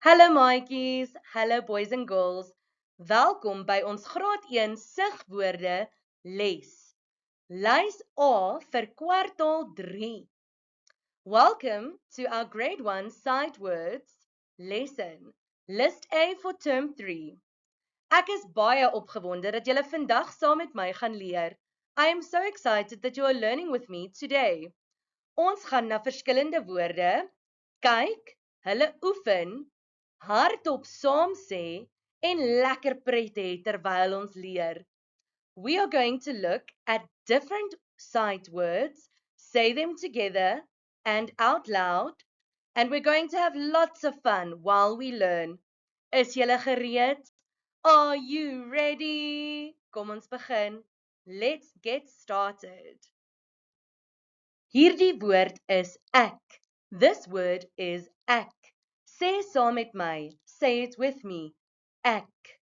Hallo maatjies, hallo boys and girls. Welkom by ons graad 1 sigwoorde les. Lys A vir kwartaal 3. Welcome to our grade 1 sight words lesson. List A for term 3. Ek is baie opgewonde dat julle vandag saam met my gaan leer. I am so excited that you are learning with me today. Ons gaan na verskillende woorde kyk, hulle oefen, hardop saam sê en lekker pret hê terwyl ons leer. We are going to look at different sight words, say them together and out loud, and we're going to have lots of fun while we learn. Is julle gereed? Are you ready? Kom ons begin. Let's get started. Hierdie woord is ek. This word is ek. Sê saam met my. Say it with me. Ek.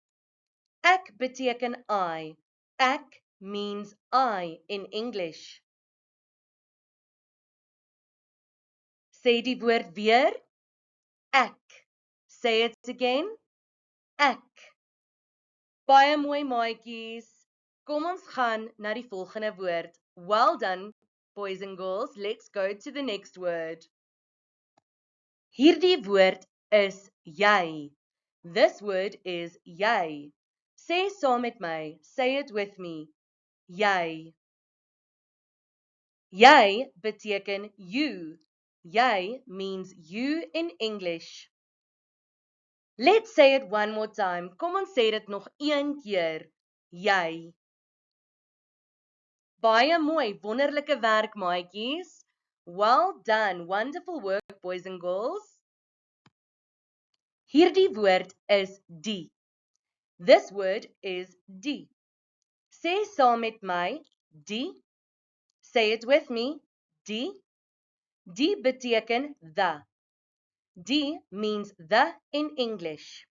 Ek beteken I. Ek means I in English. Sê die woord weer. Ek. Say it again. Ek. Baie mooi maatjies. Kom ons gaan na die volgende woord. Well done, boys and girls. Let's go to the next word. Hierdie woord is jy. This word is jy. Sê saam met my. Say it with me. Jy. Jy beteken you. Jy means you in English. Let's say it one more time. Kom ons sê dit nog een keer. Jy. Baie mooi, wonderlike werk maatjies. Well done, wonderful work boys and girls. Hierdie woord is die. This word is die. Sê saam met my, die. Say it with me, die. Die beteken the. Die means the in English.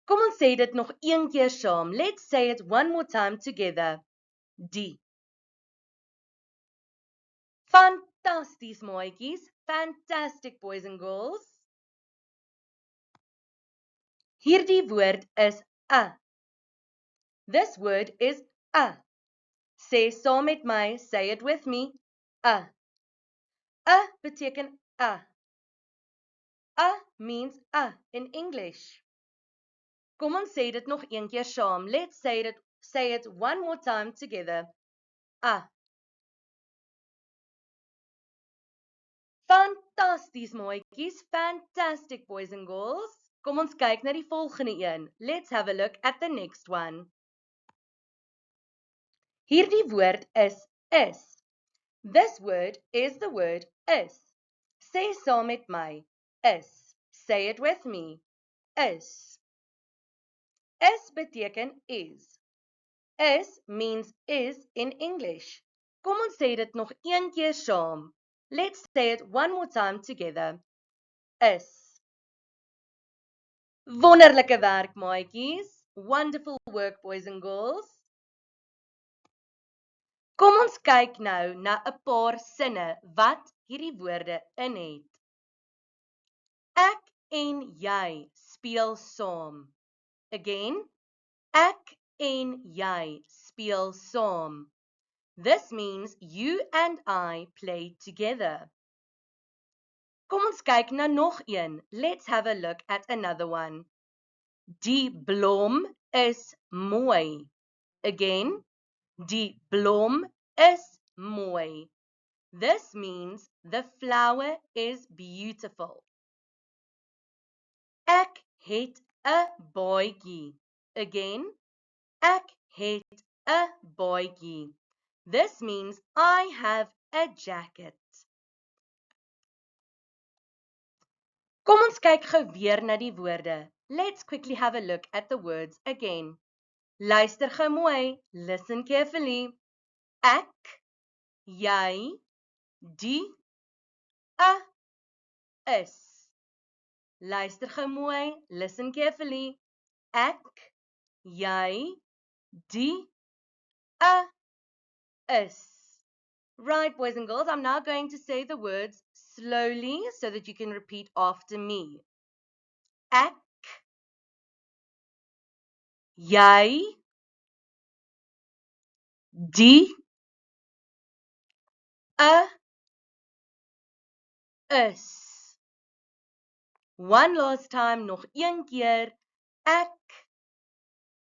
Kom ons sê dit nog een keer saam. Let's say it one more time together. Die. Fantasties maatjies. Fantastic boys and girls. Hierdie woord is a. This word is a. Sê saam met my, say it with me, a. A beteken a. A means a in English. Kom ons sê dit nog een keer saam. Let's say it one more time together. A. Fantasties maatjies, fantastic boys and girls. Kom ons kyk na die volgende een. Let's have a look at the next one. Hierdie woord is. This word is the word is. Sê saam met my, is. Say it with me, is. Is beteken is. Is means is in English. Kom ons sê dit nog een keer saam. Let's say it one more time together. Is. Wonderlike werk maatjies. Wonderful work boys and girls. Kom ons kyk nou na 'n paar sinne wat hierdie woorde in het. Ek en jy speel saam. Again, ek en jy speel saam. This means you and I play together. Kom ons kyk na nog een. Let's have a look at another one. Die blom is mooi. Again, die blom is mooi. This means the flower is beautiful. Ek het 'n baadjie. Again, ek het 'n baadjie. This means I have a jacket. Kom ons kyk gou weer na die woorde. Let's quickly have a look at the words again. Luister gou mooi. Listen carefully. Ek, jy, die, 'n, is. Luister gou mooi. Listen carefully. Ek, jy, die, 'n, is. Right, boys and girls, I'm now going to say the words slowly so that you can repeat after me. Ek, jy, die, is. One last time, nog een keer. Ek,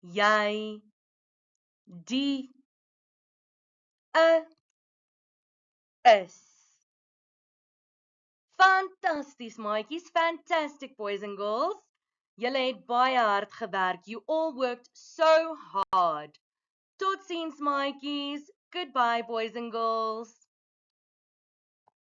jy, die, is. Fantasties maatjies, fantastic boys and girls. Julle het baie hard gewerk. You all worked so hard. Tot ziens maatjies. Goodbye boys and girls.